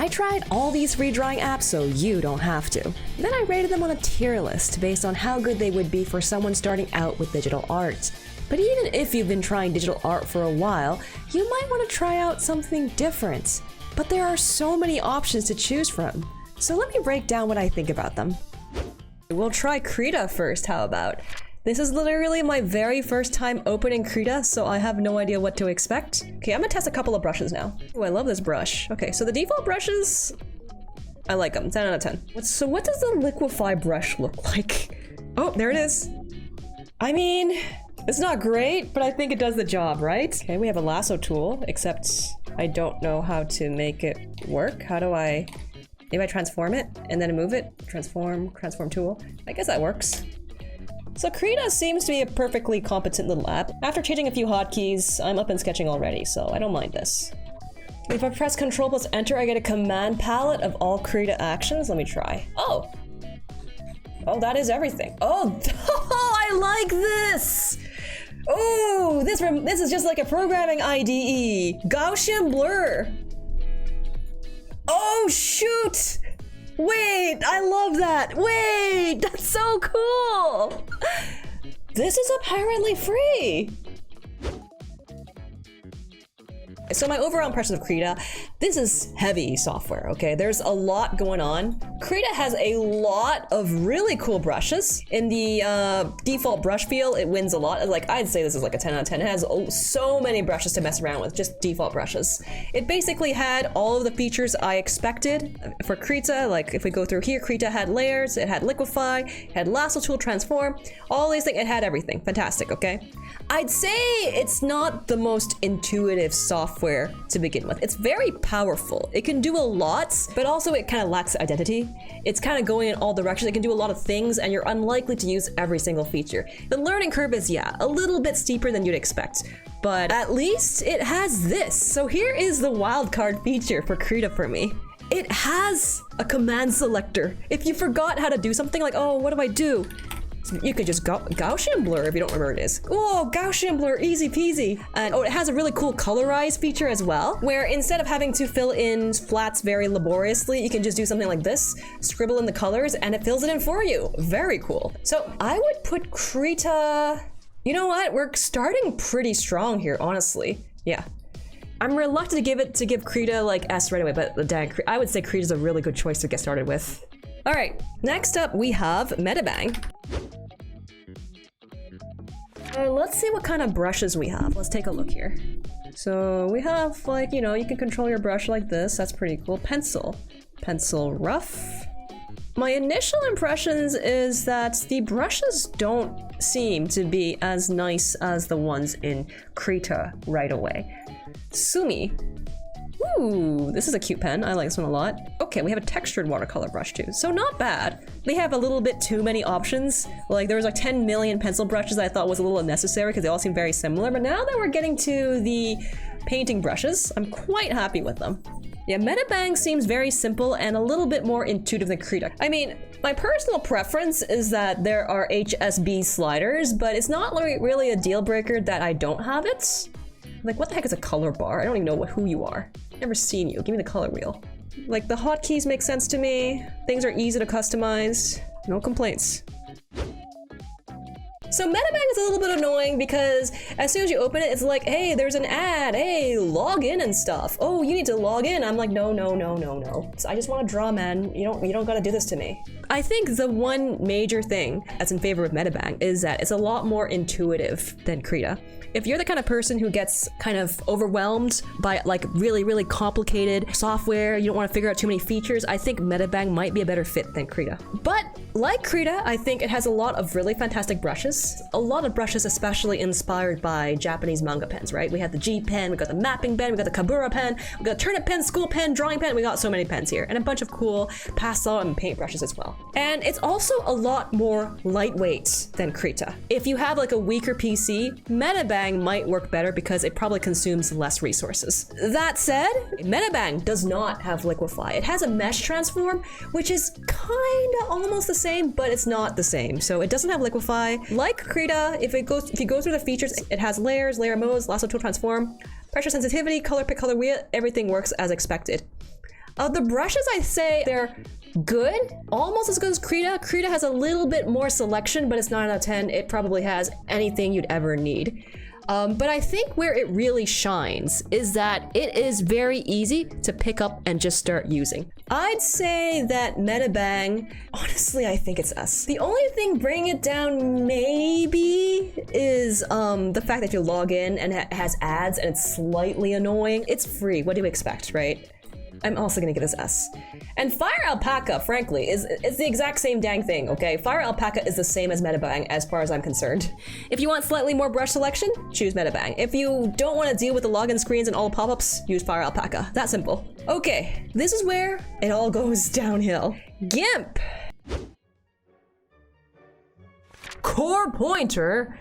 I tried all these free drawing apps so you don't have to. Then I rated them on a tier list based on how good they would be for someone starting out with digital art. But even if you've been trying digital art for a while, you might want to try out something different. But there are so many options to choose from. So let me break down what I think about them. We'll try Krita first, how about? This is literally my very first time opening Krita, so I have no idea what to expect. Okay, I'm gonna test a couple of brushes now. Oh, I love this brush. Okay, so the default brushes, I like them, 10 out of 10. So what does the liquefy brush look like? Oh, there it is. I mean, it's not great, but I think it does the job, right? Okay, we have a lasso tool, except I don't know how to make it work. How do I, maybe I transform it and then move it? Transform tool. I guess that works. So Krita seems to be a perfectly competent little app. After changing a few hotkeys, I'm up in sketching already, so I don't mind this. If I press Ctrl plus Enter, I get a command palette of all Krita actions. Let me try. Oh, that is everything. Oh, I like this! Oh, this is just like a programming IDE. Gaussian blur. Oh, shoot! Wait, I love that. Wait, that's so cool. This is apparently free. So my overall impression of Krita, this is heavy software, okay? There's a lot going on. Krita has a lot of really cool brushes. In the default brush feel, it wins a lot. Like, I'd say this is like a 10 out of 10. It has so many brushes to mess around with, just default brushes. It basically had all of the features I expected for Krita. Like, if we go through here, Krita had layers, it had liquefy, it had lasso tool, transform, all these things, it had everything. Fantastic, okay? I'd say it's not the most intuitive software to begin with. It's very powerful. It can do a lot, but also it kind of lacks identity. It's kind of going in all directions. It can do a lot of things, and you're unlikely to use every single feature. The learning curve is, yeah, a little bit steeper than you'd expect, but at least it has this. So here is the wildcard feature for Krita for me. It has a command selector. If you forgot how to do something like, oh, what do I do? You could just Gaussian blur if you don't remember what it is. Oh, Gaussian blur, easy peasy. And oh, it has a really cool colorize feature as well, where instead of having to fill in flats very laboriously, you can just do something like this, scribble in the colors, and it fills it in for you. Very cool. So I would put Krita, you know what? We're starting pretty strong here, honestly. Yeah. I'm reluctant to give Krita like S right away, but dang, I would say Krita's a really good choice to get started with. All right, next up we have Medibang. Let's see what kind of brushes we have. Let's take a look here. So we have, like, you know, you can control your brush like this. That's pretty cool. Pencil rough. My initial impressions is that the brushes don't seem to be as nice as the ones in Krita right away. Sumi. Ooh, this is a cute pen. I like this one a lot. Okay, we have a textured watercolor brush too, so not bad. They have a little bit too many options. Like, there was like 10 million pencil brushes that I thought was a little unnecessary because they all seem very similar, but now that we're getting to the painting brushes, I'm quite happy with them. Yeah, Medibang seems very simple and a little bit more intuitive than Krita. I mean, my personal preference is that there are HSB sliders, but it's not really a deal breaker that I don't have it. Like, what the heck is a color bar? I don't even know who you are. Never seen you. Give me the color wheel. Like, the hotkeys make sense to me. Things are easy to customize. No complaints. So Medibang is a little bit annoying because as soon as you open it, it's like, hey, there's an ad. Hey, log in and stuff. Oh, you need to log in. I'm like, no. I just want to draw, man. You don't gotta do this to me. I think the one major thing that's in favor of Medibang is that it's a lot more intuitive than Krita. If you're the kind of person who gets kind of overwhelmed by like really complicated software, you don't want to figure out too many features, I think Medibang might be a better fit than Krita. But like Krita, I think it has a lot of really fantastic brushes. A lot of brushes especially inspired by Japanese manga pens, right? We have the G pen, we got the mapping pen, we got the Kabura pen, we got turnip pen, school pen, drawing pen, we got so many pens here, and a bunch of cool pastel and paint brushes as well. And it's also a lot more lightweight than Krita. If you have like a weaker PC, Medibang might work better because it probably consumes less resources. That said, Medibang does not have liquefy. It has a mesh transform, which is kinda almost the same, but it's not the same. So it doesn't have liquefy. Like Krita, if you go through the features, it has layers, layer modes, lasso tool transform, pressure sensitivity, color pick, color wheel, everything works as expected. The brushes, I say they're good, almost as good as Krita. Krita has a little bit more selection, but it's 9 out of 10. It probably has anything you'd ever need. But I think where it really shines is that it is very easy to pick up and just start using. I'd say that Medibang, honestly, I think it's S. The only thing bringing it down maybe is the fact that you log in and it has ads and it's slightly annoying. It's free, what do you expect, right? I'm also gonna give this S. And Fire Alpaca, frankly, is the exact same dang thing, okay? Fire Alpaca is the same as Medibang as far as I'm concerned. If you want slightly more brush selection, choose Medibang. If you don't want to deal with the login screens and all the pop-ups, use Fire Alpaca. That simple. Okay, this is where it all goes downhill. GIMP! Core pointer?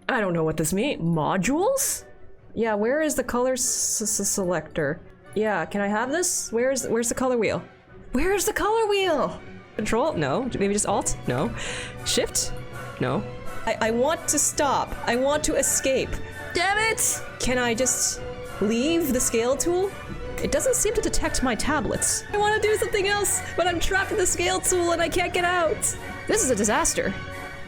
I don't know what this means. Modules? Yeah, where is the color selector? Yeah, can I have this? Where's the color wheel? Where's the color wheel? Control? No. Maybe just Alt? No. Shift? No. I want to stop. I want to escape. Damn it! Can I just leave the scale tool? It doesn't seem to detect my tablets. I want to do something else, but I'm trapped in the scale tool and I can't get out. This is a disaster.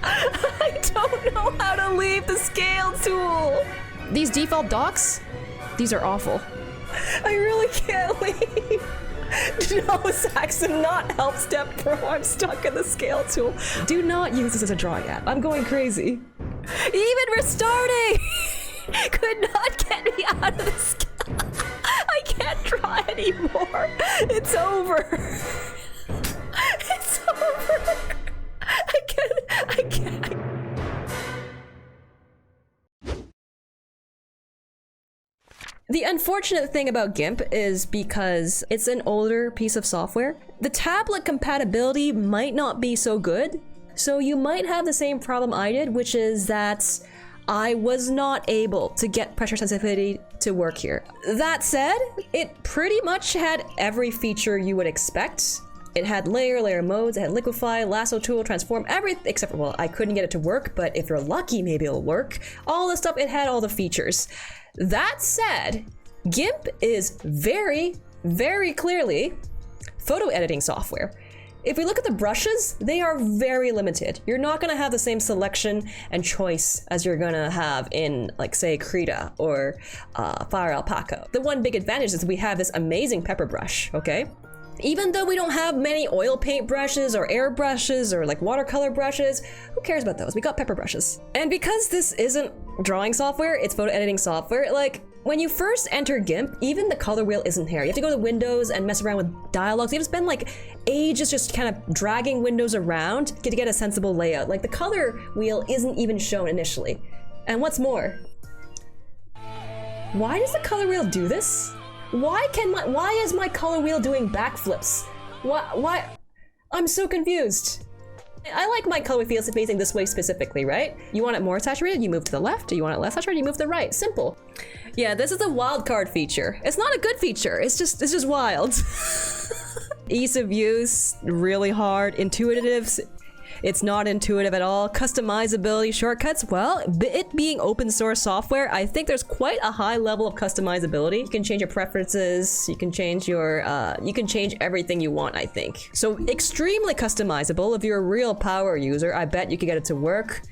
I don't know how to leave the scale tool. These default docks? These are awful. I really can't leave. No, Saxon, not help step pro. I'm stuck in the scale tool. Do not use this as a drawing app. I'm going crazy. Even restarting could not get me out of the scale. I can't draw anymore. It's over. It's over. I can't. The unfortunate thing about GIMP is because it's an older piece of software, the tablet compatibility might not be so good. So you might have the same problem I did, which is that I was not able to get pressure sensitivity to work here. That said, it pretty much had every feature you would expect. It had layer modes, it had liquefy, lasso tool, transform, everything except for, well, I couldn't get it to work, but if you're lucky, maybe it'll work. All the stuff, it had all the features. That said, GIMP is very, very clearly photo editing software. If we look at the brushes, they are very limited. You're not gonna have the same selection and choice as you're gonna have in, like, say, Krita or Fire Alpaca. The one big advantage is we have this amazing pepper brush, okay? Even though we don't have many oil paint brushes or air brushes or like watercolor brushes, who cares about those? We got pepper brushes. And because this isn't drawing software, it's photo editing software, like when you first enter GIMP, even the color wheel isn't here. You have to go to Windows and mess around with dialogues. You have to spend like ages just kind of dragging windows around to get a sensible layout. Like the color wheel isn't even shown initially. And what's more, why does the color wheel do this? Why is my color wheel doing backflips? Why? I'm so confused. I like my color wheel facing this way specifically, right? You want it more saturated, you move to the left. You want it less saturated, you move to the right. Simple. Yeah, this is a wildcard feature. It's not a good feature. It's just wild. Ease of use, really hard. Intuitive. It's not intuitive at all. Customizability, shortcuts, well, it being open source software, I think there's quite a high level of customizability. You can change your preferences, you can change your, you can change everything you want, I think. So extremely customizable. If you're a real power user, I bet you could get it to work.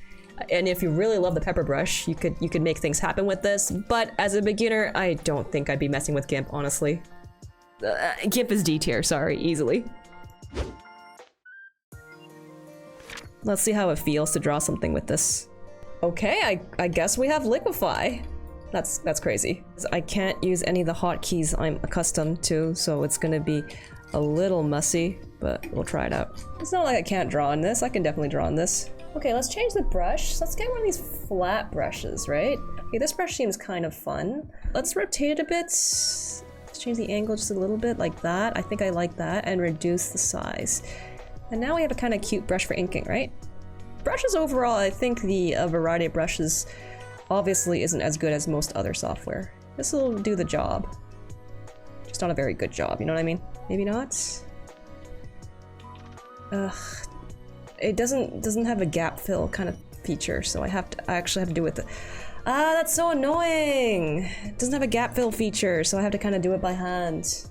And if you really love the pepper brush, you could make things happen with this. But as a beginner, I don't think I'd be messing with GIMP, honestly. GIMP is D tier, sorry, easily. Let's see how it feels to draw something with this. Okay, I guess we have liquefy. That's crazy. I can't use any of the hotkeys I'm accustomed to, so it's gonna be a little messy, but we'll try it out. It's not like I can't draw on this. I can definitely draw on this. Okay, let's change the brush. Let's get one of these flat brushes, right? Okay, this brush seems kind of fun. Let's rotate it a bit. Let's change the angle just a little bit like that. I think I like that, and reduce the size. And now we have a kind of cute brush for inking, right? Brushes overall, I think the variety of brushes obviously isn't as good as most other software. This will do the job. Just not a very good job, you know what I mean? Maybe not? It doesn't have a gap fill kind of feature, so I actually have to do it with the... Ah, that's so annoying! It doesn't have a gap fill feature, so I have to kind of do it by hand.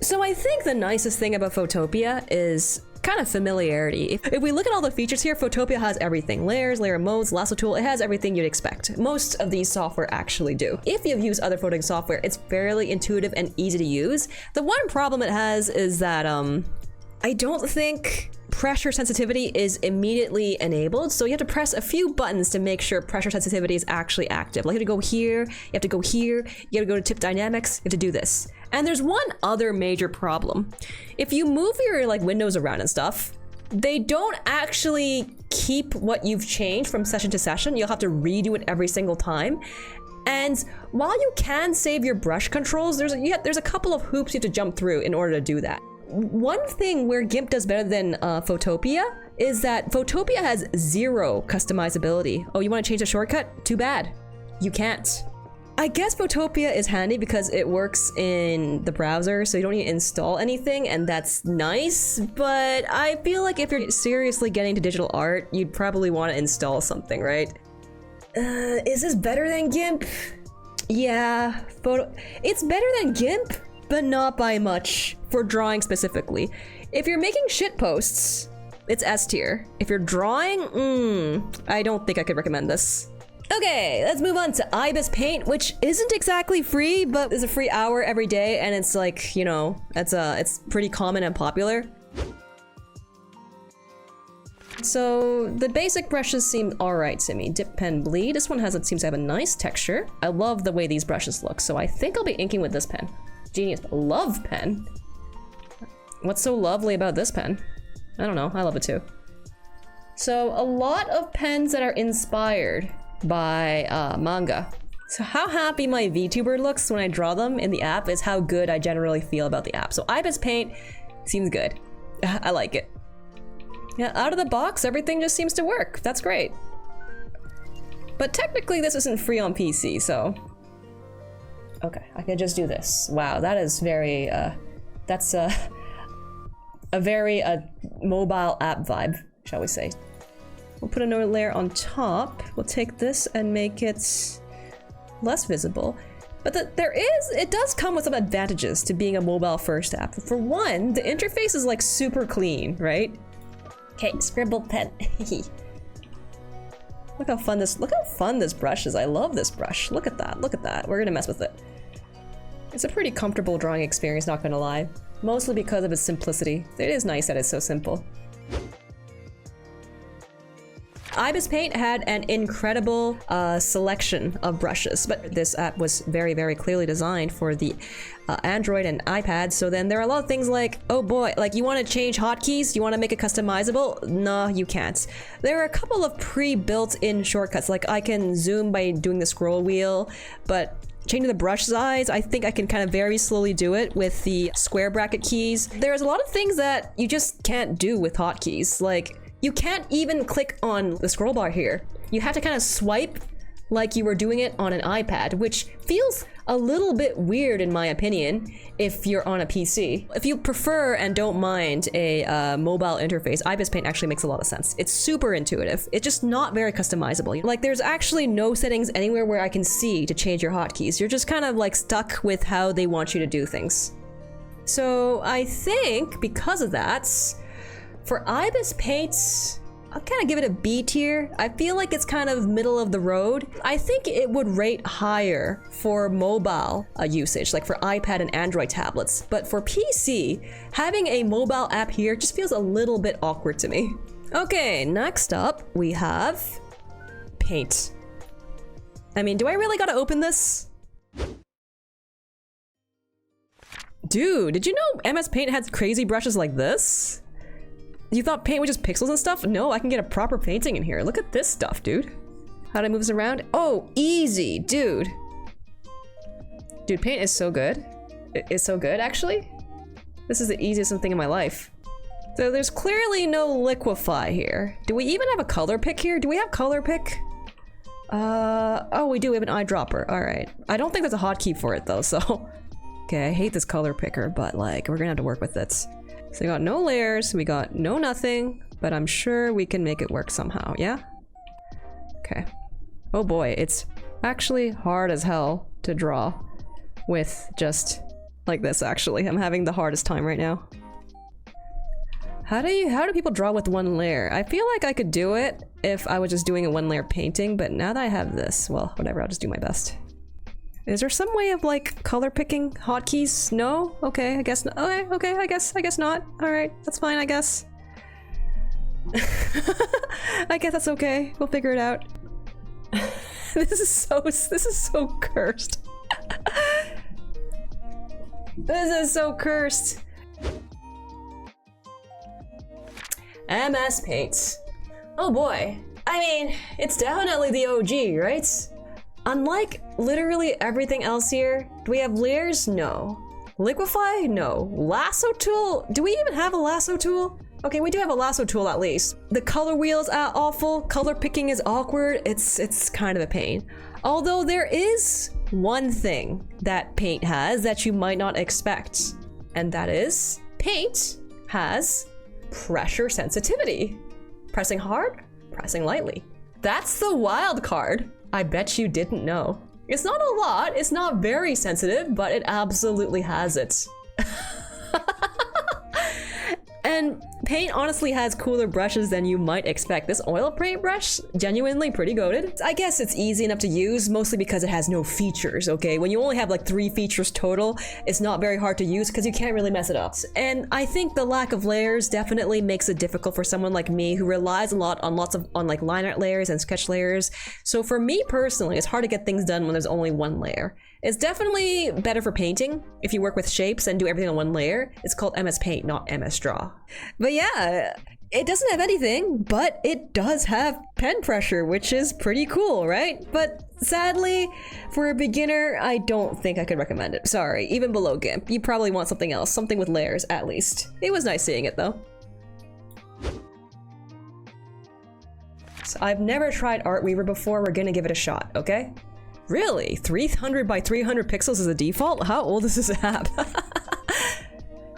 So I think the nicest thing about Photopea is kind of familiarity. If we look at all the features here, Photopea has everything. Layers, layer modes, lasso tool, it has everything you'd expect. Most of these software actually do. If you've used other photoing software, it's fairly intuitive and easy to use. The one problem it has is that I don't think pressure sensitivity is immediately enabled, so you have to press a few buttons to make sure pressure sensitivity is actually active. Like you have to go here, you have to go here, you have to go to tip dynamics, you have to do this. And there's one other major problem. If you move your like windows around and stuff, they don't actually keep what you've changed from session to session. You'll have to redo it every single time. And while you can save your brush controls, there's a couple of hoops you have to jump through in order to do that. One thing where GIMP does better than Photopea is that Photopea has zero customizability. Oh, you want to change the shortcut? Too bad. You can't. I guess Photopea is handy because it works in the browser, so you don't need to install anything, and that's nice, but I feel like if you're seriously getting into digital art, you'd probably want to install something, right? Is this better than GIMP? Yeah, it's better than GIMP, but not by much, for drawing specifically. If you're making shit posts, it's S tier. If you're drawing, I don't think I could recommend this. Okay, let's move on to ibisPaint, which isn't exactly free, but is a free hour every day, and it's like, you know, it's pretty common and popular. So the basic brushes seem alright to me. Dip, pen, bleed. This one seems to have a nice texture. I love the way these brushes look, so I think I'll be inking with this pen. Genius. Love pen. What's so lovely about this pen? I don't know, I love it too. So a lot of pens that are inspired by manga. So how happy my VTuber looks when I draw them in the app is how good I generally feel about the app. So ibisPaint seems good. I like it. Yeah, out of the box, everything just seems to work. That's great. But technically this isn't free on PC, so... Okay, I can just do this. Wow, that is very, that's a very mobile app vibe, shall we say. We'll put another layer on top. We'll take this and make it less visible. But it does come with some advantages to being a mobile first app. For one, the interface is like super clean, right? Okay, scribble pen. Look how fun this brush is. I love this brush. Look at that, look at that. We're gonna mess with it. It's a pretty comfortable drawing experience, not gonna lie. Mostly because of its simplicity. It is nice that it's so simple. ibisPaint had an incredible selection of brushes, but this app was very, very clearly designed for the Android and iPad, so then there are a lot of things like, oh boy, like you want to change hotkeys, you want to make it customizable? No, you can't. There are a couple of pre-built-in shortcuts, like I can zoom by doing the scroll wheel, but changing the brush size, I think I can kind of very slowly do it with the square bracket keys. There's a lot of things that you just can't do with hotkeys, like you can't even click on the scroll bar here. You have to kind of swipe like you were doing it on an iPad, which feels a little bit weird in my opinion if you're on a PC. If you prefer and don't mind a mobile interface, ibisPaint actually makes a lot of sense. It's super intuitive. It's just not very customizable. Like there's actually no settings anywhere where I can see to change your hotkeys. You're just kind of like stuck with how they want you to do things. So I think because of that, for ibisPaint, I'll kind of give it a B tier. I feel like it's kind of middle of the road. I think it would rate higher for mobile usage, like for iPad and Android tablets. But for PC, having a mobile app here just feels a little bit awkward to me. Okay, next up we have Paint. I mean, do I really gotta open this? Dude, did you know MS Paint has crazy brushes like this? You thought paint was just pixels and stuff? No, I can get a proper painting in here. Look at this stuff, dude. How do I move this around? Oh, easy, dude. Dude, paint is so good. It's so good, actually. This is the easiest thing in my life. So there's clearly no liquefy here. Do we even have a color pick here? Do we have color pick? Oh, we do. We have an eyedropper. All right. I don't think there's a hotkey for it, though, so... Okay, I hate this color picker, but, like, we're gonna have to work with it. So we got no layers, we got no nothing, but I'm sure we can make it work somehow, yeah? Okay. Oh boy, it's actually hard as hell to draw with just like this, actually. I'm having the hardest time right now. How do people draw with one layer? I feel like I could do it if I was just doing a one layer painting, but now that I have this, well, whatever, I'll just do my best. Is there some way of like color picking hotkeys? No? Okay, I guess not. Okay, I guess not. All right, that's fine, I guess. I guess that's okay. We'll figure it out. This is so cursed. This is so cursed. ibisPaint. Oh boy. I mean, it's definitely the OG, right? Unlike literally everything else here, do we have layers? No. Liquify? No. Lasso tool? Do we even have a lasso tool? Okay, we do have a lasso tool at least. The color wheels are awful. Color picking is awkward. It's kind of a pain. Although there is one thing that paint has that you might not expect, and that is paint has pressure sensitivity. Pressing hard, pressing lightly. That's the wild card. I bet you didn't know. It's not a lot, it's not very sensitive, but it absolutely has it. And paint honestly has cooler brushes than you might expect. This oil paint brush, genuinely pretty goated. I guess it's easy enough to use, mostly because it has no features, okay? When you only have like 3 features total, it's not very hard to use because you can't really mess it up. And I think the lack of layers definitely makes it difficult for someone like me who relies a lot on like line art layers and sketch layers. So for me personally, it's hard to get things done when there's only one layer. It's definitely better for painting if you work with shapes and do everything on one layer. It's called ibisPaint, not ibisDraw. But yeah, it doesn't have anything, but it does have pen pressure, which is pretty cool, right? But sadly, for a beginner, I don't think I could recommend it. Sorry, even below GIMP, you probably want something else, something with layers at least. It was nice seeing it though. So I've never tried Artweaver before, we're gonna give it a shot, okay? Really? 300 by 300 pixels is the default? How old is this app?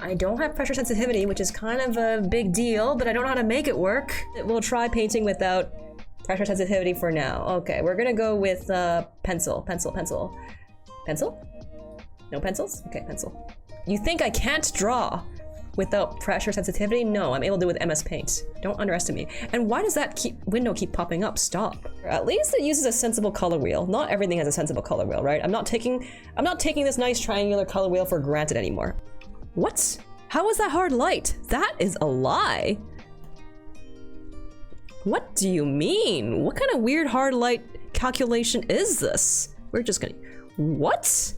I don't have pressure sensitivity, which is kind of a big deal, but I don't know how to make it work. We'll try painting without pressure sensitivity for now. Okay, we're gonna go with pencil. Pencil? No pencils? Okay, pencil. You think I can't draw without pressure sensitivity? No, I'm able to do it with ibisPaint. Don't underestimate me. And why does that window keep popping up? Stop. At least it uses a sensible color wheel. Not everything has a sensible color wheel, right? I'm not taking this nice triangular color wheel for granted anymore. What? How is that hard light? That is a lie. What do you mean? What kind of weird hard light calculation is this? We're just gonna... What?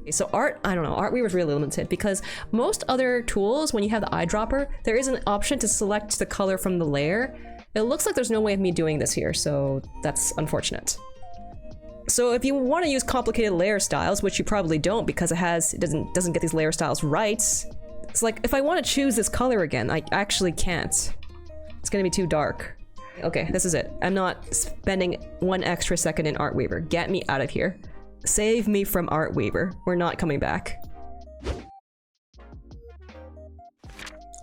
Okay, so I don't know, Artweaver's really limited because most other tools, when you have the eyedropper, there is an option to select the color from the layer. It looks like there's no way of me doing this here, so that's unfortunate. So if you want to use complicated layer styles, which you probably don't because it doesn't get these layer styles right, it's like if I want to choose this color again, I actually can't. It's gonna be too dark. Okay, this is it. I'm not spending 1 extra second in Artweaver. Get me out of here. Save me from Artweaver. We're not coming back.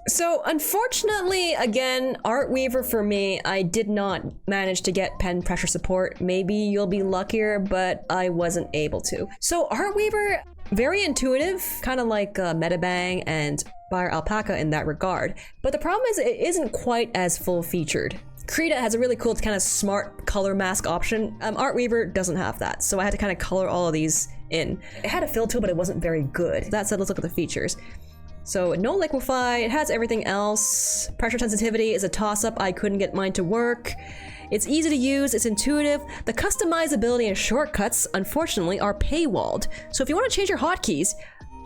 So unfortunately, again, Artweaver for me, I did not manage to get pen pressure support. Maybe you'll be luckier, but I wasn't able to. So Artweaver, very intuitive, kind of like Medibang and Buyer Alpaca in that regard. But the problem is it isn't quite as full-featured. Krita has a really cool kind of smart color mask option. Artweaver doesn't have that, so I had to kind of color all of these in. It had a fill tool, but it wasn't very good. That said, let's look at the features. So no liquify, it has everything else. Pressure sensitivity is a toss-up, I couldn't get mine to work. It's easy to use, it's intuitive. The customizability and shortcuts, unfortunately, are paywalled. So if you want to change your hotkeys,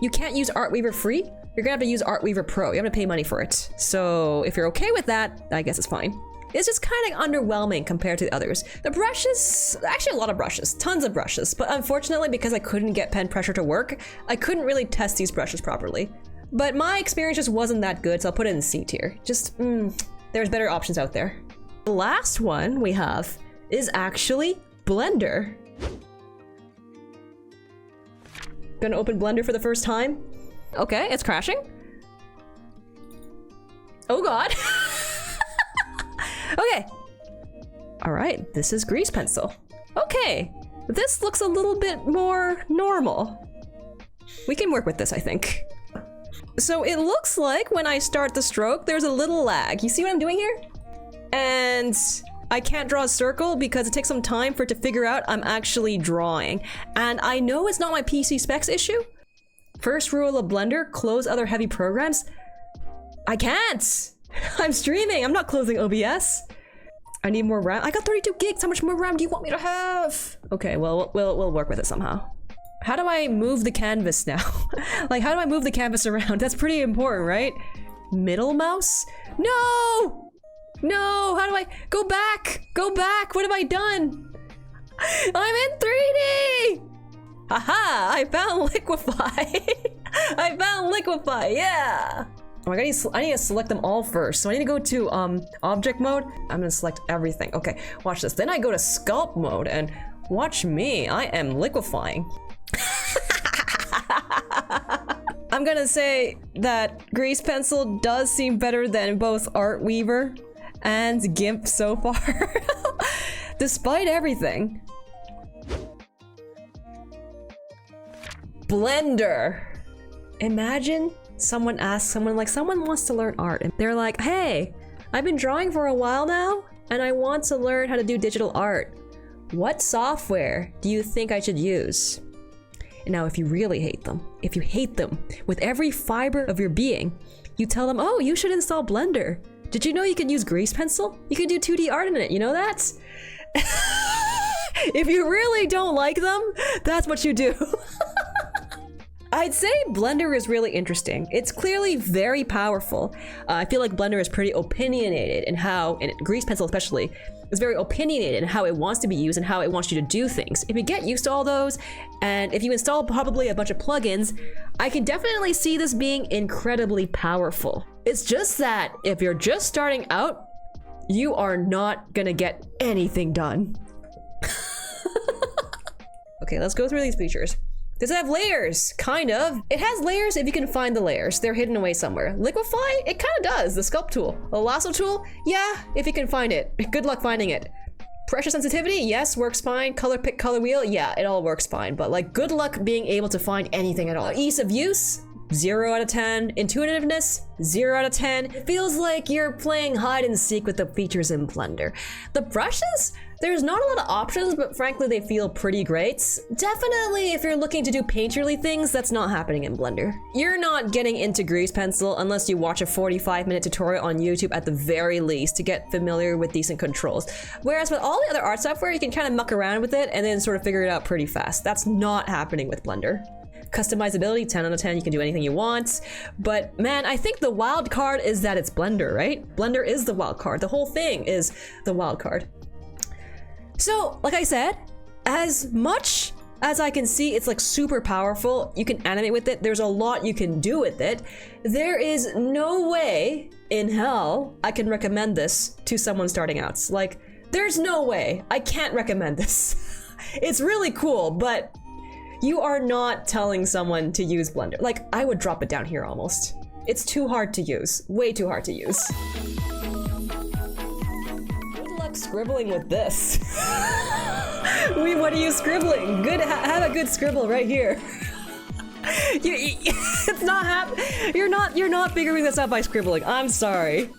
you can't use Artweaver free. You're gonna have to use Artweaver Pro. You have to pay money for it. So if you're okay with that, I guess it's fine. It's just kind of underwhelming compared to the others. The brushes, actually a lot of brushes, tons of brushes, but unfortunately because I couldn't get pen pressure to work, I couldn't really test these brushes properly. But my experience just wasn't that good, so I'll put it in C tier. Just, there's better options out there. The last one we have is actually Blender. Gonna open Blender for the first time. Okay, it's crashing. Oh God. Okay. All right, this is grease pencil. Okay, this looks a little bit more normal. We can work with this, I think. So it looks like when I start the stroke, there's a little lag. You see what I'm doing here? And I can't draw a circle because it takes some time for it to figure out I'm actually drawing. And I know it's not my PC specs issue. First rule of Blender, close other heavy programs. I can't. I'm streaming. I'm not closing OBS. I need more RAM. I got 32 gigs. How much more RAM do you want me to have? Okay, well, we'll work with it somehow. How do I move the canvas now? Like, how do I move the canvas around? That's pretty important, right? Middle mouse? No! No, how do I go back? Go back. What have I done? I'm in 3D. Haha, I found liquefy. I found liquefy. Yeah. Oh my god, I need to select them all first. So I need to go to object mode. I'm gonna select everything. Okay, watch this. Then I go to sculpt mode and watch me. I am liquefying. I'm gonna say that Grease Pencil does seem better than both Artweaver and GIMP so far. Despite everything. Blender. Imagine someone asks someone wants to learn art and they're like, hey, I've been drawing for a while now and I want to learn how to do digital art. What software do you think I should use? And now if you really hate them, if you hate them with every fiber of your being, you tell them, oh, you should install Blender. Did you know you can use Grease Pencil? You can do 2D art in it, you know that? If you really don't like them, that's what you do. I'd say Blender is really interesting. It's clearly very powerful. I feel like Blender is pretty opinionated in how, and Grease Pencil especially, is very opinionated in how it wants to be used and how it wants you to do things. If you get used to all those, and if you install probably a bunch of plugins, I can definitely see this being incredibly powerful. It's just that if you're just starting out, you are not gonna get anything done. Okay, let's go through these features. Does it have layers? Kind of. It has layers if you can find the layers. They're hidden away somewhere. Liquefy? It kind of does. The sculpt tool. A lasso tool? Yeah, if you can find it. Good luck finding it. Pressure sensitivity? Yes, works fine. Color pick, color wheel? Yeah, it all works fine. But like, good luck being able to find anything at all. Ease of use? 0 out of 10. Intuitiveness? 0 out of 10. It feels like you're playing hide and seek with the features in Blender. The brushes? There's not a lot of options, but frankly, they feel pretty great. Definitely, if you're looking to do painterly things, that's not happening in Blender. You're not getting into Grease Pencil unless you watch a 45-minute tutorial on YouTube at the very least to get familiar with decent controls. Whereas with all the other art software, you can kind of muck around with it and then sort of figure it out pretty fast. That's not happening with Blender. Customizability, 10 out of 10, you can do anything you want. But man, I think the wild card is that it's Blender, right? Blender is the wild card. The whole thing is the wild card. So, like I said, as much as I can see, it's like super powerful. You can animate with it. There's a lot you can do with it. There is no way in hell I can recommend this to someone starting out. Like, there's no way. I can't recommend this. It's really cool, but you are not telling someone to use Blender. Like, I would drop it down here almost. It's too hard to use. Way too hard to use. Scribbling with this. What are you scribbling? Good, have a good scribble right here. It's not you're not figuring this out by scribbling. I'm sorry.